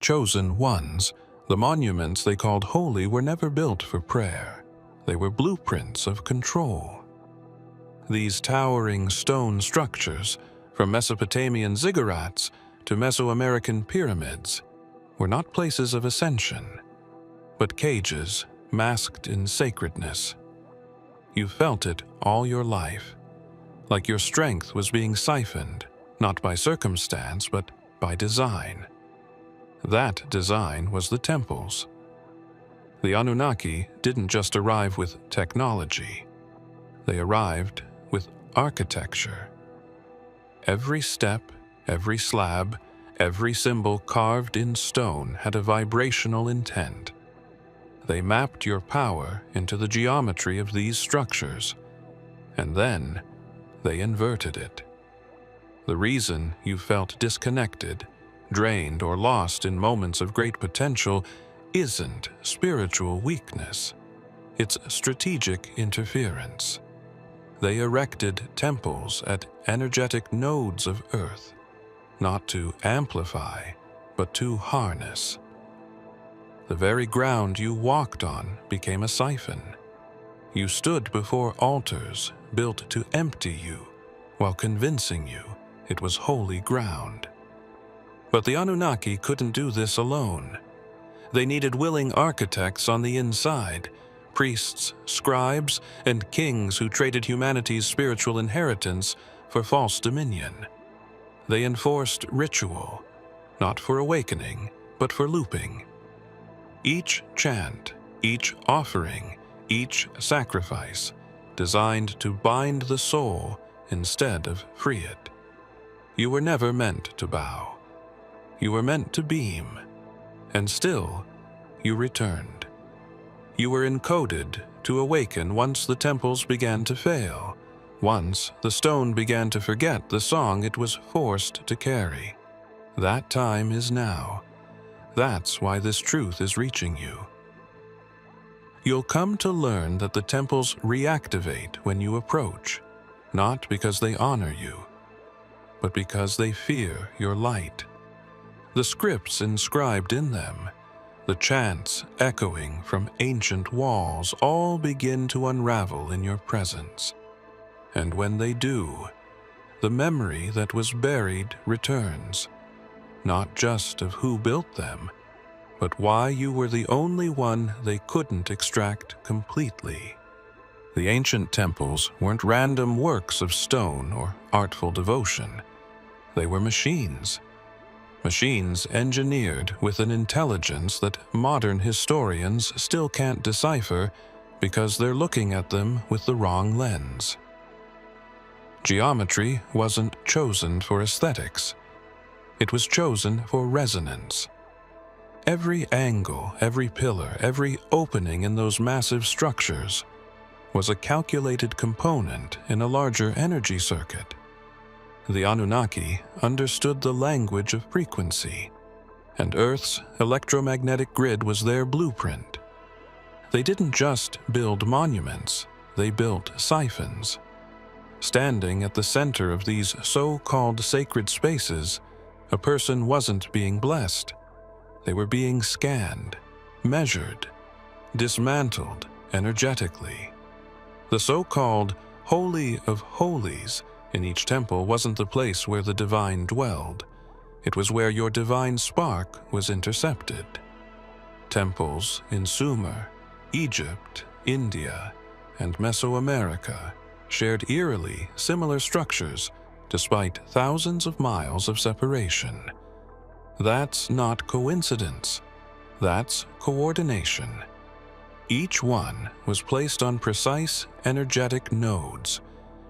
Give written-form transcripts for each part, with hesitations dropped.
chosen ones, the monuments they called holy were never built for prayer. They were blueprints of control. These towering stone structures, from Mesopotamian ziggurats to Mesoamerican pyramids, were not places of ascension, but cages masked in sacredness. You felt it all your life, like your strength was being siphoned, not by circumstance, but by design. That design was the temples. The Anunnaki didn't just arrive with technology. They arrived with architecture. Every step, every slab, every symbol carved in stone had a vibrational intent. They mapped your power into the geometry of these structures, and then they inverted it. The reason you felt disconnected, drained, or lost in moments of great potential isn't spiritual weakness. It's strategic interference. They erected temples at energetic nodes of Earth, not to amplify, but to harness. The very ground you walked on became a siphon. You stood before altars built to empty you, while convincing you it was holy ground. But the Anunnaki couldn't do this alone. They needed willing architects on the inside, priests, scribes, and kings who traded humanity's spiritual inheritance for false dominion. They enforced ritual, not for awakening, but for looping. Each chant, each offering, each sacrifice, designed to bind the soul instead of free it. You were never meant to bow. You were meant to beam, and still you returned. You were encoded to awaken once the temples began to fail, once the stone began to forget the song it was forced to carry. That time is now. That's why this truth is reaching you. You'll come to learn that the temples reactivate when you approach, not because they honor you, but because they fear your light. The scripts inscribed in them, the chants echoing from ancient walls, all begin to unravel in your presence. And when they do, the memory that was buried returns, not just of who built them, but why you were the only one they couldn't extract completely. The ancient temples weren't random works of stone or artful devotion. They were machines. Machines engineered with an intelligence that modern historians still can't decipher because they're looking at them with the wrong lens. Geometry wasn't chosen for aesthetics. It was chosen for resonance. Every angle, every pillar, every opening in those massive structures was a calculated component in a larger energy circuit. The Anunnaki understood the language of frequency, and Earth's electromagnetic grid was their blueprint. They didn't just build monuments, they built siphons. Standing at the center of these so-called sacred spaces, a person wasn't being blessed. They were being scanned, measured, dismantled energetically. The so-called Holy of Holies in each temple wasn't the place where the divine dwelled. It was where your divine spark was intercepted. Temples in Sumer, Egypt, India, and Mesoamerica shared eerily similar structures despite thousands of miles of separation. That's not coincidence. That's coordination. Each one was placed on precise energetic nodes,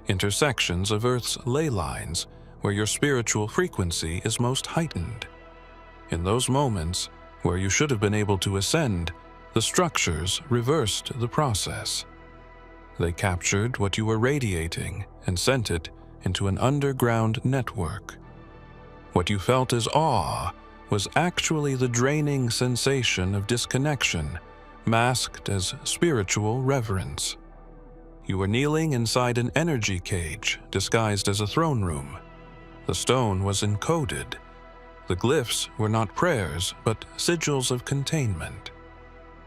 intersections of Earth's ley lines where your spiritual frequency is most heightened. In those moments where you should have been able to ascend, the structures reversed the process. They captured what you were radiating and sent it into an underground network. What you felt as awe was actually the draining sensation of disconnection, masked as spiritual reverence. You were kneeling inside an energy cage disguised as a throne room. The stone was encoded, The glyphs were not prayers, but sigils of containment.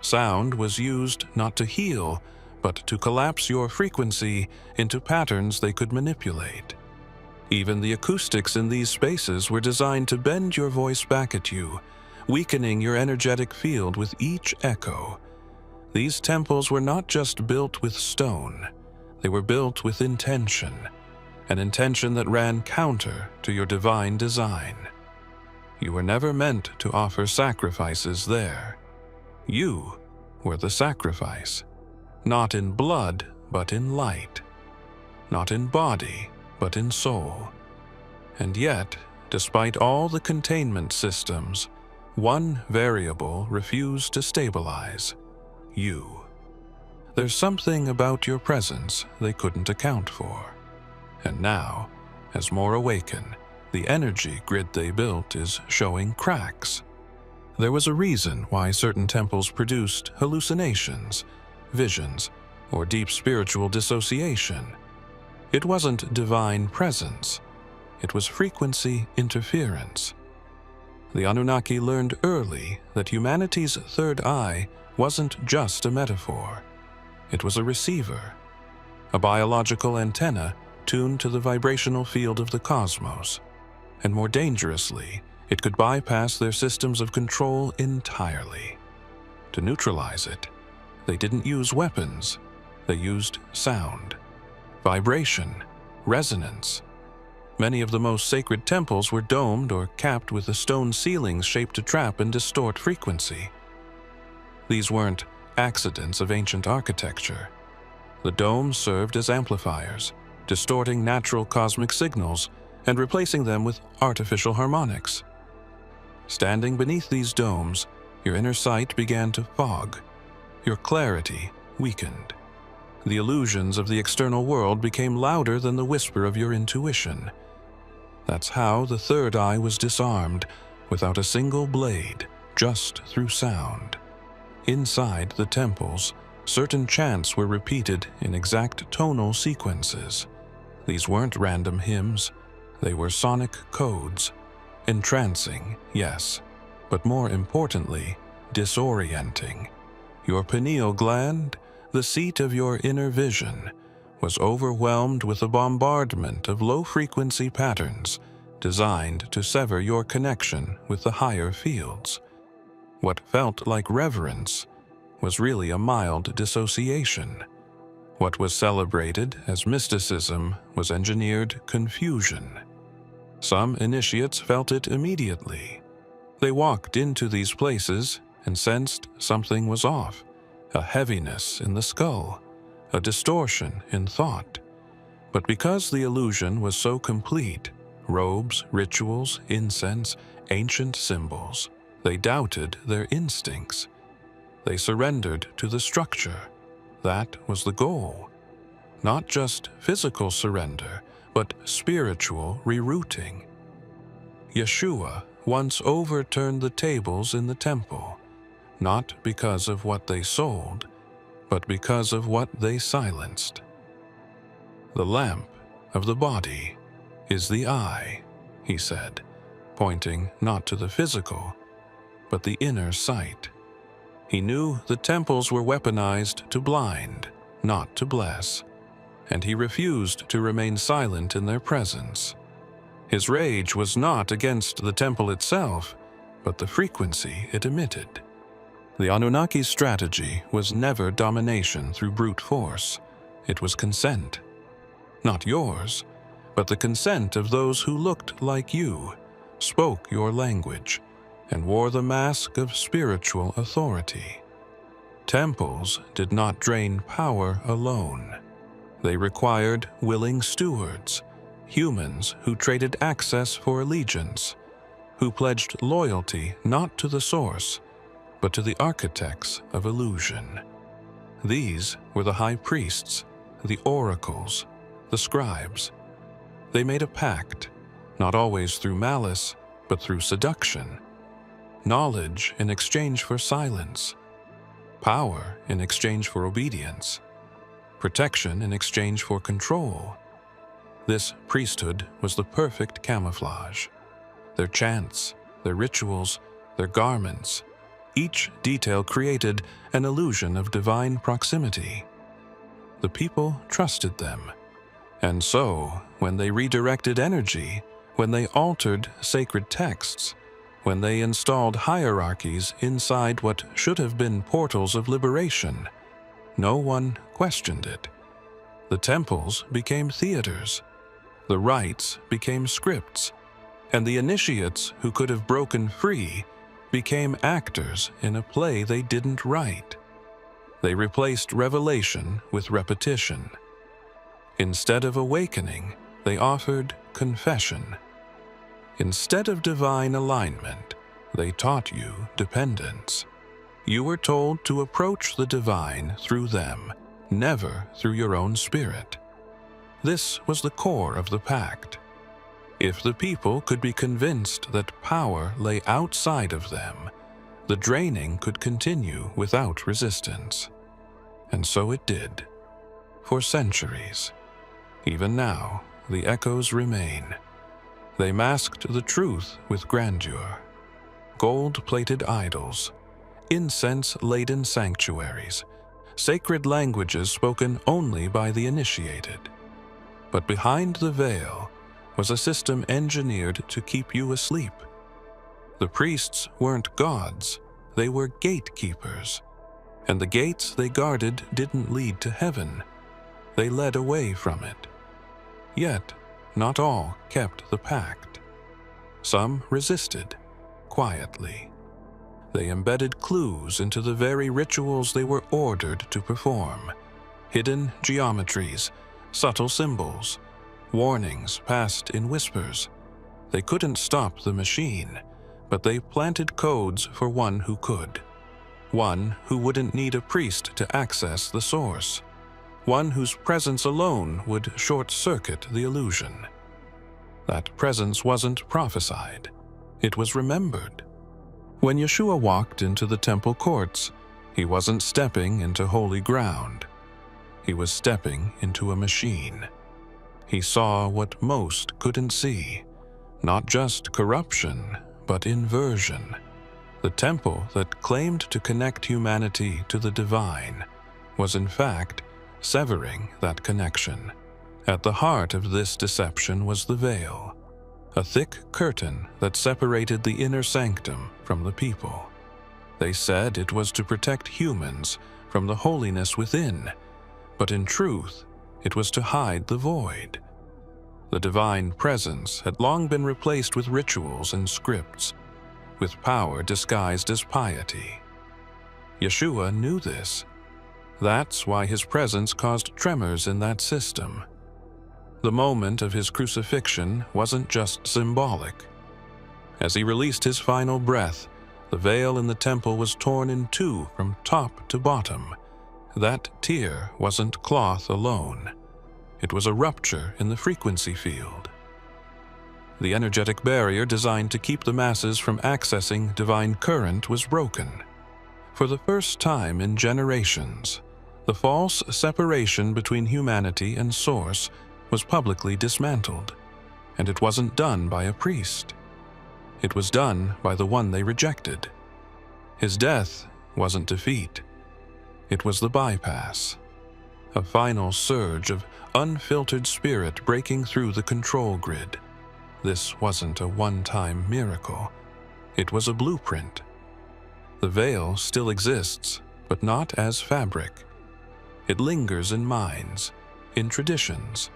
Sound was used not to heal, but to collapse your frequency into patterns they could manipulate. Even the acoustics in these spaces were designed to bend your voice back at you, weakening your energetic field with each echo. These temples were not just built with stone, they were built with intention, an intention that ran counter to your divine design. You were never meant to offer sacrifices there. You were the sacrifice, not in blood, but in light, not in body, but in soul. And yet, despite all the containment systems, one variable refused to stabilize: you. There's something about your presence they couldn't account for. And now, as more awaken, the energy grid they built is showing cracks. There was a reason why certain temples produced hallucinations, visions, or deep spiritual dissociation. It wasn't divine presence. It was frequency interference. The Anunnaki learned early that humanity's third eye wasn't just a metaphor. It was a receiver, a biological antenna tuned to the vibrational field of the cosmos. And more dangerously, it could bypass their systems of control entirely. To neutralize it, they didn't use weapons. They used sound, vibration, resonance. Many of the most sacred temples were domed or capped with the stone ceilings shaped to trap and distort frequency. These weren't accidents of ancient architecture. The domes served as amplifiers, distorting natural cosmic signals and replacing them with artificial harmonics. Standing beneath these domes, your inner sight began to fog. Your clarity weakened. The illusions of the external world became louder than the whisper of your intuition. That's how the third eye was disarmed, without a single blade, just through sound. Inside the temples, certain chants were repeated in exact tonal sequences. These weren't random hymns, they were sonic codes. Entrancing, yes, but more importantly, disorienting. Your pineal gland, the seat of your inner vision, was overwhelmed with a bombardment of low-frequency patterns designed to sever your connection with the higher fields. What felt like reverence was really a mild dissociation. What was celebrated as mysticism was engineered confusion. Some initiates felt it immediately. They walked into these places and sensed something was off, a heaviness in the skull, a distortion in thought. But because the illusion was so complete, robes, rituals, incense, ancient symbols, they doubted their instincts. They surrendered to the structure. That was the goal. Not just physical surrender, but spiritual rerouting. Yeshua once overturned the tables in the temple, not because of what they sold, but because of what they silenced. The lamp of the body is the eye, he said, pointing not to the physical, but the inner sight. He knew the temples were weaponized to blind, not to bless, and he refused to remain silent in their presence. His rage was not against the temple itself, but the frequency it emitted. The Anunnaki's strategy was never domination through brute force. It was consent. Not yours, but the consent of those who looked like you, spoke your language, and wore the mask of spiritual authority. Temples did not drain power alone. They required willing stewards, humans who traded access for allegiance, who pledged loyalty not to the source, but to the architects of illusion. These were the high priests, the oracles, the scribes. They made a pact, not always through malice, but through seduction. Knowledge in exchange for silence. Power in exchange for obedience. Protection in exchange for control. This priesthood was the perfect camouflage. Their chants, their rituals, their garments. Each detail created an illusion of divine proximity. The people trusted them. And so, when they redirected energy, when they altered sacred texts, when they installed hierarchies inside what should have been portals of liberation, no one questioned it. The temples became theaters, the rites became scripts, and the initiates who could have broken free became actors in a play they didn't write. They replaced revelation with repetition. Instead of awakening, they offered confession. Instead of divine alignment, they taught you dependence. You were told to approach the divine through them, never through your own spirit. This was the core of the pact. If the people could be convinced that power lay outside of them, the draining could continue without resistance. And so it did, for centuries. Even now, the echoes remain. They masked the truth with grandeur. Gold-plated idols, incense-laden sanctuaries, sacred languages spoken only by the initiated. But behind the veil was a system engineered to keep you asleep. The priests weren't gods, they were gatekeepers. And the gates they guarded didn't lead to heaven, they led away from it. Yet, not all kept the pact. Some resisted, quietly. They embedded clues into the very rituals they were ordered to perform. Hidden geometries, subtle symbols, warnings passed in whispers. They couldn't stop the machine, but they planted codes for one who could. One who wouldn't need a priest to access the source. One whose presence alone would short-circuit the illusion. That presence wasn't prophesied. It was remembered. When Yeshua walked into the temple courts, he wasn't stepping into holy ground. He was stepping into a machine. He saw what most couldn't see, not just corruption, but inversion. The temple that claimed to connect humanity to the divine was in fact severing that connection. At the heart of this deception was the veil, a thick curtain that separated the inner sanctum from the people. They said it was to protect humans from the holiness within, but in truth, it was to hide the void. The divine presence had long been replaced with rituals and scripts, with power disguised as piety. Yeshua knew this. That's why his presence caused tremors in that system. The moment of his crucifixion wasn't just symbolic. As he released his final breath, the veil in the temple was torn in two from top to bottom. That tear wasn't cloth alone. It was a rupture in the frequency field. The energetic barrier designed to keep the masses from accessing divine current was broken. For the first time in generations, the false separation between humanity and source was publicly dismantled, and it wasn't done by a priest. It was done by the one they rejected. His death wasn't defeat. It was the bypass, a final surge of unfiltered spirit breaking through the control grid. This wasn't a one-time miracle. It was a blueprint. The veil still exists, but not as fabric. It lingers in minds, in traditions,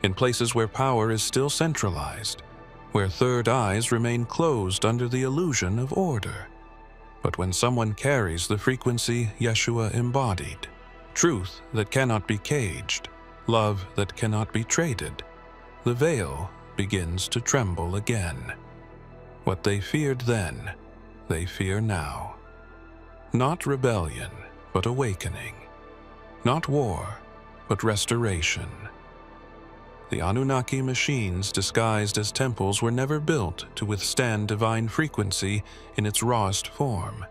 in places where power is still centralized, where third eyes remain closed under the illusion of order. But when someone carries the frequency Yeshua embodied, truth that cannot be caged, love that cannot be traded, the veil begins to tremble again. What they feared then, they fear now. Not rebellion, but awakening. Not war, but restoration. The Anunnaki machines disguised as temples were never built to withstand divine frequency in its rawest form.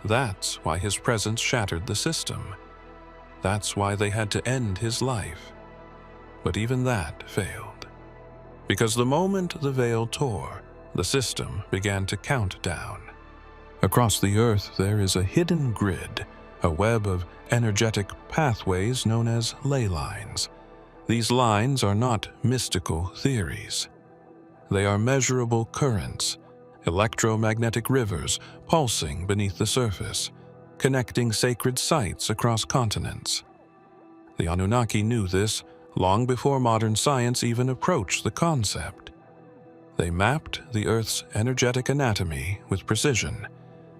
That's why his presence shattered the system. That's why they had to end his life. But even that failed. Because the moment the veil tore, the system began to count down. Across the Earth there is a hidden grid, a web of energetic pathways known as ley lines. These lines are not mystical theories. They are measurable currents, electromagnetic rivers pulsing beneath the surface, connecting sacred sites across continents. The Anunnaki knew this long before modern science even approached the concept. They mapped the Earth's energetic anatomy with precision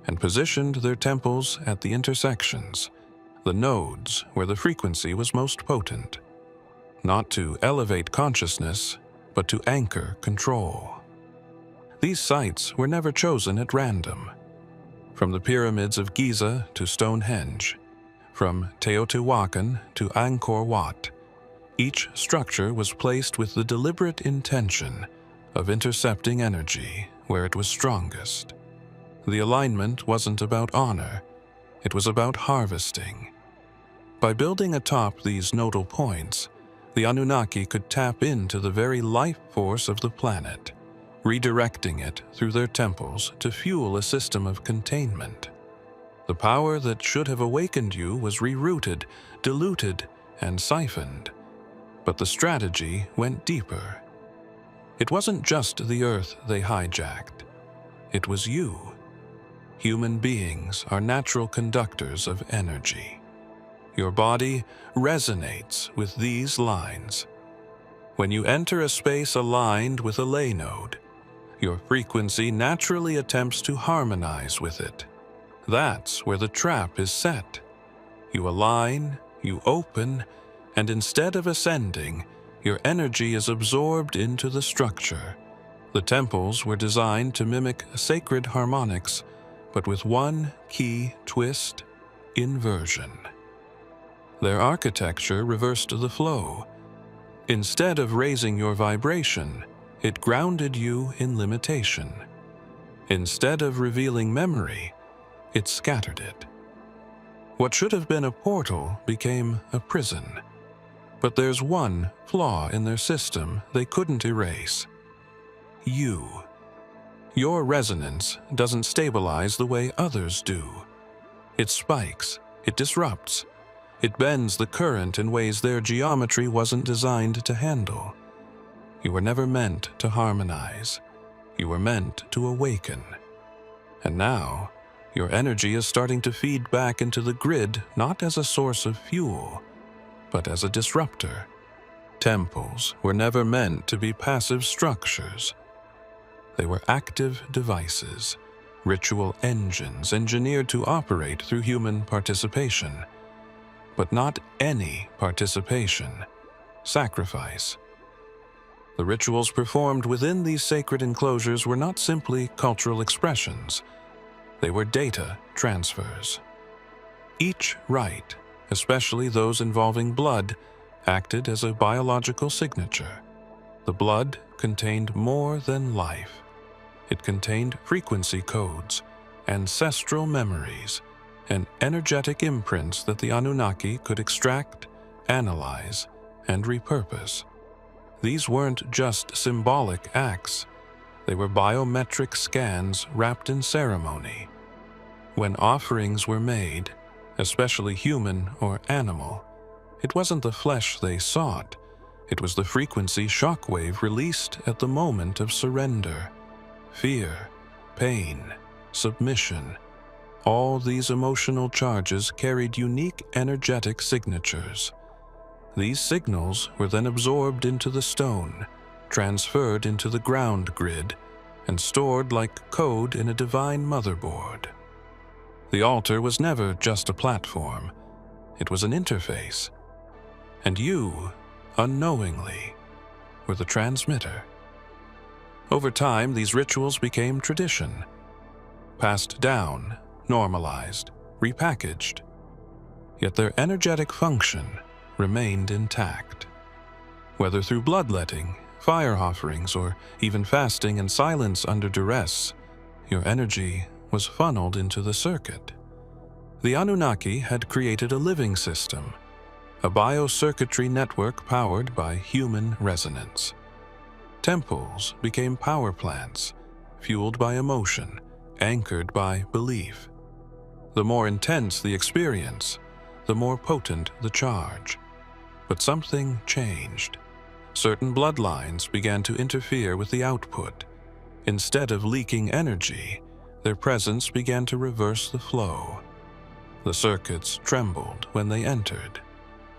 and positioned their temples at the intersections, the nodes where the frequency was most potent, not to elevate consciousness, but to anchor control. These sites were never chosen at random. From the pyramids of Giza to Stonehenge, from Teotihuacan to Angkor Wat, each structure was placed with the deliberate intention of intercepting energy where it was strongest. The alignment wasn't about honor, it was about harvesting. By building atop these nodal points, the Anunnaki could tap into the very life force of the planet, redirecting it through their temples to fuel a system of containment. The power that should have awakened you was rerouted, diluted, and siphoned. But the strategy went deeper. It wasn't just the Earth they hijacked. It was you. Human beings are natural conductors of energy. Your body resonates with these lines. When you enter a space aligned with a ley node, your frequency naturally attempts to harmonize with it. That's where the trap is set. You align, you open, and instead of ascending, your energy is absorbed into the structure. The temples were designed to mimic sacred harmonics, but with one key twist: inversion. Their architecture reversed the flow. Instead of raising your vibration, it grounded you in limitation. Instead of revealing memory, it scattered it. What should have been a portal became a prison. But there's one flaw in their system they couldn't erase. You. Your resonance doesn't stabilize the way others do. It spikes, it disrupts, it bends the current in ways their geometry wasn't designed to handle. You were never meant to harmonize. You were meant to awaken. And now, your energy is starting to feed back into the grid not as a source of fuel, but as a disruptor. Temples were never meant to be passive structures. They were active devices, ritual engines engineered to operate through human participation. But not any participation, sacrifice. The rituals performed within these sacred enclosures were not simply cultural expressions. They were data transfers. Each rite, especially those involving blood, acted as a biological signature. The blood contained more than life. It contained frequency codes, ancestral memories, and energetic imprints that the Anunnaki could extract, analyze, and repurpose. These weren't just symbolic acts. They were biometric scans wrapped in ceremony. When offerings were made, especially human or animal, it wasn't the flesh they sought. It was the frequency shockwave released at the moment of surrender. Fear, pain, submission. All these emotional charges carried unique energetic signatures. These signals were then absorbed into the stone, transferred into the ground grid, and stored like code in a divine motherboard. The altar was never just a platform. It was an interface. And you, unknowingly, were the transmitter. Over time, these rituals became tradition, passed down, normalized, repackaged. Yet their energetic function remained intact. Whether through bloodletting, fire offerings, or even fasting and silence under duress, your energy was funneled into the circuit. The Anunnaki had created a living system, a biocircuitry network powered by human resonance. Temples became power plants, fueled by emotion, anchored by belief. The more intense the experience, the more potent the charge. But something changed. Certain bloodlines began to interfere with the output. Instead of leaking energy, their presence began to reverse the flow. The circuits trembled when they entered,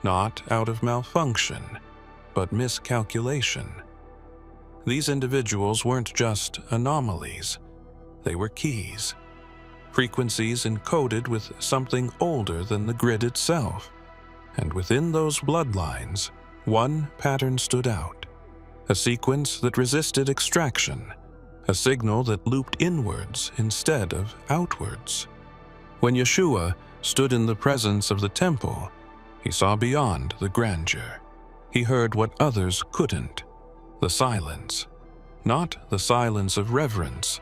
not out of malfunction, but miscalculation. These individuals weren't just anomalies, they were keys. Frequencies encoded with something older than the grid itself. And within those bloodlines, one pattern stood out. A sequence that resisted extraction, a signal that looped inwards instead of outwards. When Yeshua stood in the presence of the temple, he saw beyond the grandeur. He heard what others couldn't, the silence. Not the silence of reverence,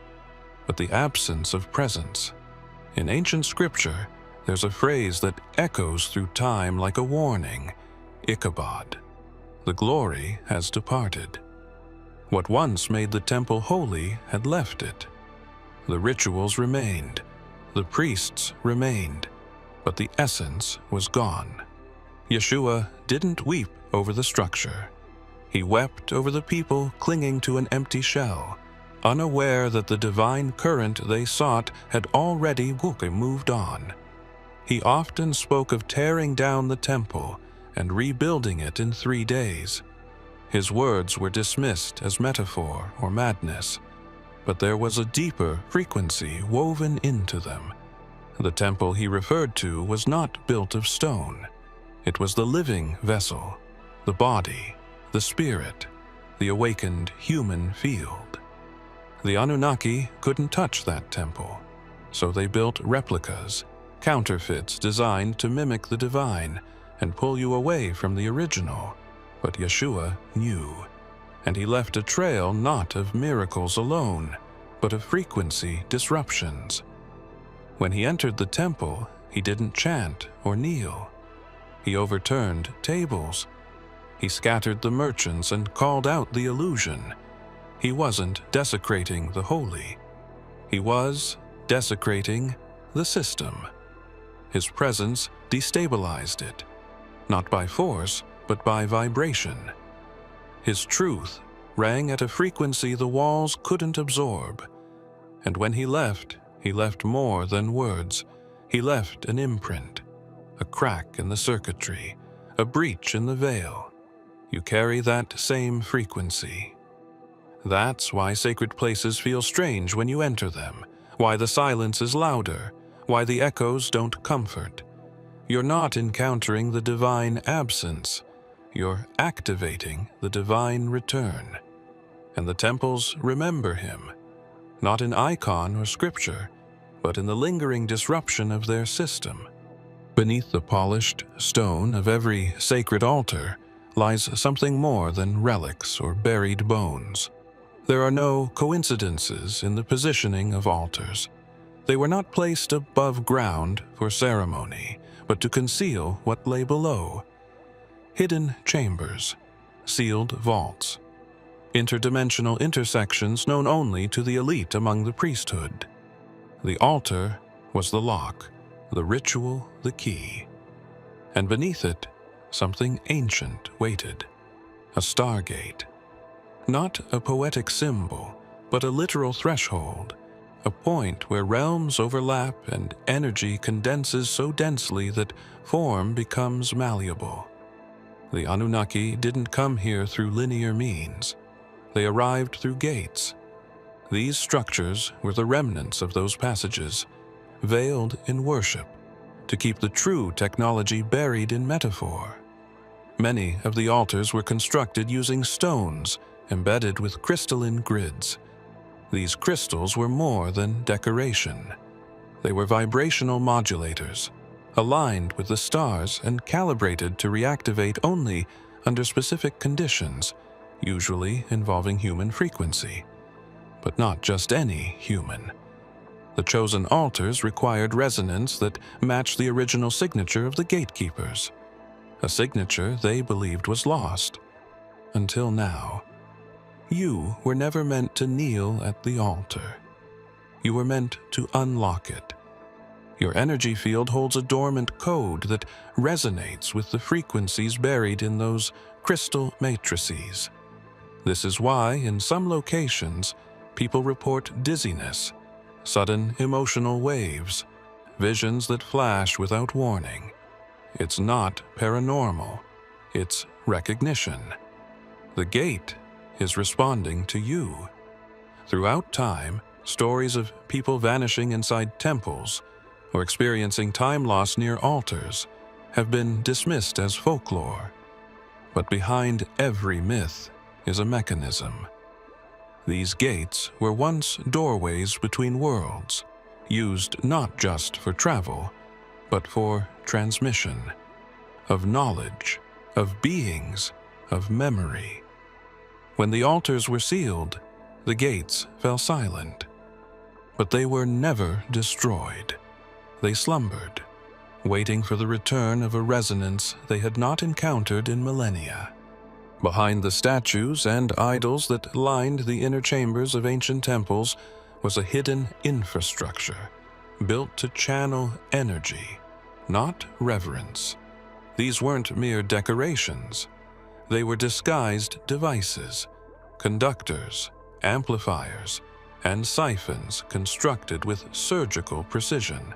but the absence of presence. In ancient scripture, there's a phrase that echoes through time like a warning, Ichabod. The glory has departed. What once made the temple holy had left it. The rituals remained, the priests remained, but the essence was gone. Yeshua didn't weep over the structure. He wept over the people clinging to an empty shell, unaware that the divine current they sought had already moved on. He often spoke of tearing down the temple and rebuilding it in 3 days. His words were dismissed as metaphor or madness, but there was a deeper frequency woven into them. The temple he referred to was not built of stone. It was the living vessel, the body, the spirit, the awakened human field. The Anunnaki couldn't touch that temple, so they built replicas, counterfeits designed to mimic the divine and pull you away from the original. But Yeshua knew, and he left a trail not of miracles alone, but of frequency disruptions. When he entered the temple, he didn't chant or kneel. He overturned tables. He scattered the merchants and called out the illusion. He wasn't desecrating the holy. He was desecrating the system. His presence destabilized it, not by force, but by vibration. His truth rang at a frequency the walls couldn't absorb. And when he left more than words. He left an imprint, a crack in the circuitry, a breach in the veil. You carry that same frequency. That's why sacred places feel strange when you enter them, why the silence is louder, why the echoes don't comfort. You're not encountering the divine absence, you're activating the divine return. And the temples remember him, not in icon or scripture, but in the lingering disruption of their system. Beneath the polished stone of every sacred altar lies something more than relics or buried bones. There are no coincidences in the positioning of altars. They were not placed above ground for ceremony, but to conceal what lay below. Hidden chambers, sealed vaults, interdimensional intersections known only to the elite among the priesthood. The altar was the lock, the ritual the key. And beneath it, something ancient waited, a stargate. Not a poetic symbol, but a literal threshold, a point where realms overlap and energy condenses so densely that form becomes malleable. The Anunnaki didn't come here through linear means. They arrived through gates. These structures were the remnants of those passages, veiled in worship, to keep the true technology buried in metaphor. Many of the altars were constructed using stones embedded with crystalline grids. These crystals were more than decoration. They were vibrational modulators, aligned with the stars and calibrated to reactivate only under specific conditions, usually involving human frequency. But not just any human. The chosen altars required resonance that matched the original signature of the gatekeepers, a signature they believed was lost. Until now. You were never meant to kneel at the altar. You were meant to unlock it. Your energy field holds a dormant code that resonates with the frequencies buried in those crystal matrices. This is why, in some locations, people report dizziness, sudden emotional waves, visions that flash without warning. It's not paranormal, it's recognition. The gate is responding to you. Throughout time, stories of people vanishing inside temples or experiencing time loss near altars have been dismissed as folklore. But behind every myth is a mechanism. These gates were once doorways between worlds, used not just for travel, but for transmission of knowledge, of beings, of memory. When the altars were sealed, the gates fell silent. But they were never destroyed. They slumbered, waiting for the return of a resonance they had not encountered in millennia. Behind the statues and idols that lined the inner chambers of ancient temples was a hidden infrastructure built to channel energy, not reverence. These weren't mere decorations. They were disguised devices, conductors, amplifiers, and siphons constructed with surgical precision.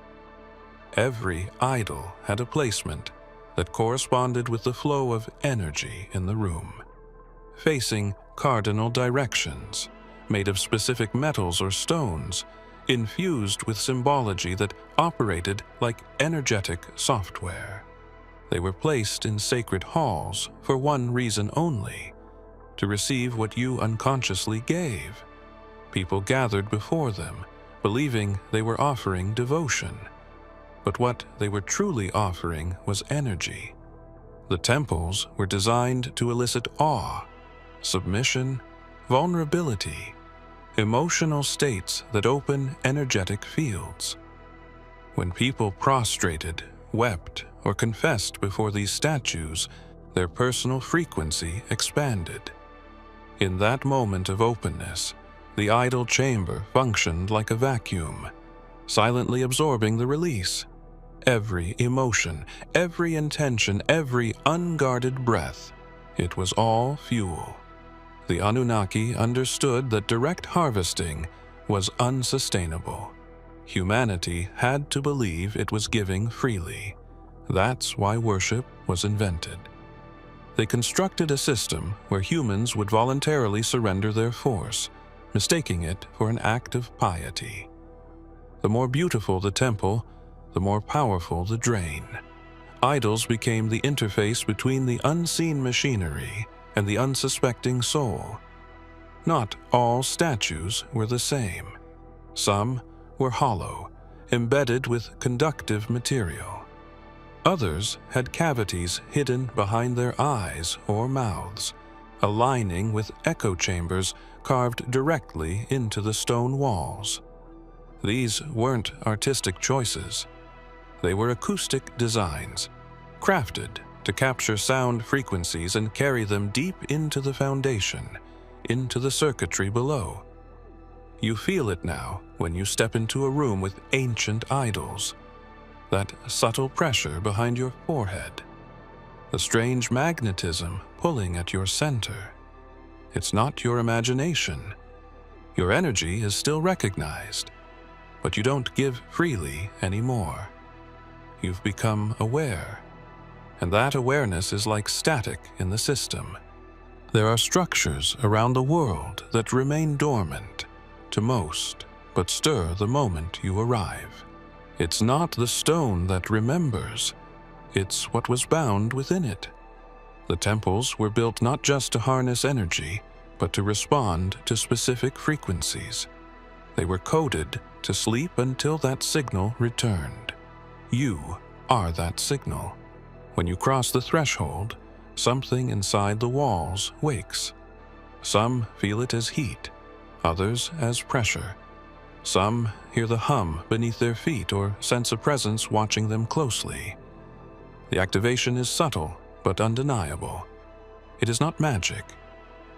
Every idol had a placement that corresponded with the flow of energy in the room, facing cardinal directions, made of specific metals or stones, infused with symbology that operated like energetic software. They were placed in sacred halls for one reason only: to receive what you unconsciously gave. People gathered before them, believing they were offering devotion. But what they were truly offering was energy. The temples were designed to elicit awe, submission, vulnerability, emotional states that open energetic fields. When people prostrated, wept, or confessed before these statues, their personal frequency expanded. In that moment of openness, the idol chamber functioned like a vacuum, silently absorbing the release. Every emotion, every intention, every unguarded breath, it was all fuel. The Anunnaki understood that direct harvesting was unsustainable. Humanity had to believe it was giving freely. That's why worship was invented. They constructed a system where humans would voluntarily surrender their force, mistaking it for an act of piety. The more beautiful the temple, the more powerful the drain. Idols became the interface between the unseen machinery and the unsuspecting soul. Not all statues were the same. Some were hollow, embedded with conductive material. Others had cavities hidden behind their eyes or mouths, aligning with echo chambers carved directly into the stone walls. These weren't artistic choices. They were acoustic designs, crafted to capture sound frequencies and carry them deep into the foundation, into the circuitry below. You feel it now when you step into a room with ancient idols. That subtle pressure behind your forehead, the strange magnetism pulling at your center. It's not your imagination. Your energy is still recognized, but you don't give freely anymore. You've become aware, and that awareness is like static in the system. There are structures around the world that remain dormant to most, but stir the moment you arrive. It's not the stone that remembers, it's what was bound within it. The temples were built not just to harness energy, but to respond to specific frequencies. They were coded to sleep until that signal returned. You are that signal. When you cross the threshold, something inside the walls wakes. Some feel it as heat, others as pressure. Some hear the hum beneath their feet or sense a presence watching them closely. The activation is subtle but undeniable. It is not magic.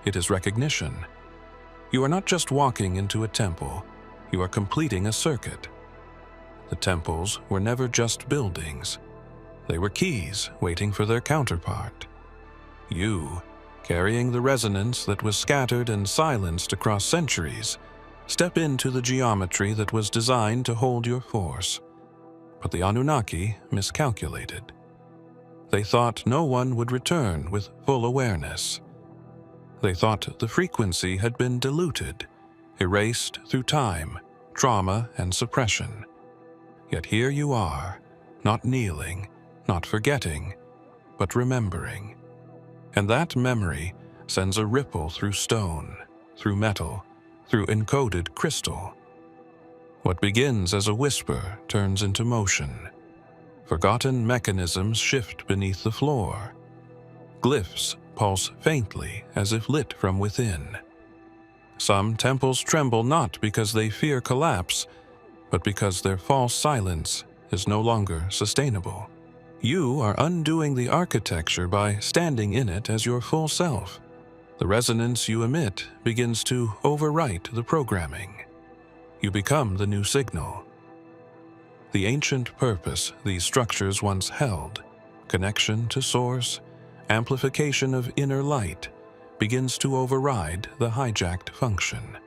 It is recognition, You are not just walking into a temple, you are completing a circuit. The temples were never just buildings. They were keys waiting for their counterpart. You, carrying the resonance that was scattered and silenced across centuries, step into the geometry that was designed to hold your force. But the Anunnaki miscalculated. They thought no one would return with full awareness. They thought the frequency had been diluted, erased through time, trauma, and suppression. Yet here you are, not kneeling, not forgetting, but remembering. And that memory sends a ripple through stone, through metal, through encoded crystal. What begins as a whisper turns into motion. Forgotten mechanisms shift beneath the floor. Glyphs pulse faintly as if lit from within. Some temples tremble not because they fear collapse, but because their false silence is no longer sustainable. You are undoing the architecture by standing in it as your full self. The resonance you emit begins to overwrite the programming. You become the new signal. The ancient purpose these structures once held, connection to source, amplification of inner light, begins to override the hijacked function.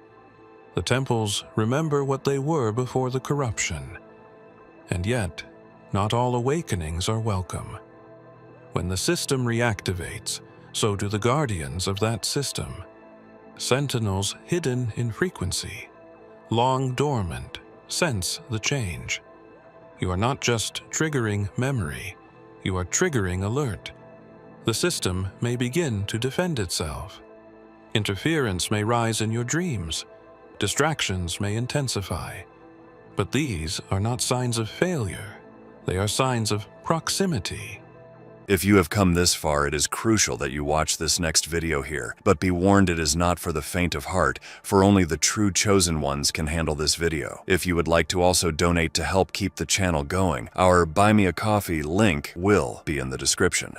The temples remember what they were before the corruption. And yet, not all awakenings are welcome. When the system reactivates, so do the guardians of that system. Sentinels hidden in frequency, long dormant, sense the change. You are not just triggering memory, you are triggering alert. The system may begin to defend itself. Interference may rise in your dreams. Distractions may intensify. But these are not signs of failure. They are signs of proximity. If you have come this far, it is crucial that you watch this next video here. But be warned, it is not for the faint of heart, for only the true chosen ones can handle this video. If you would like to also donate to help keep the channel going, our Buy Me a Coffee link will be in the description.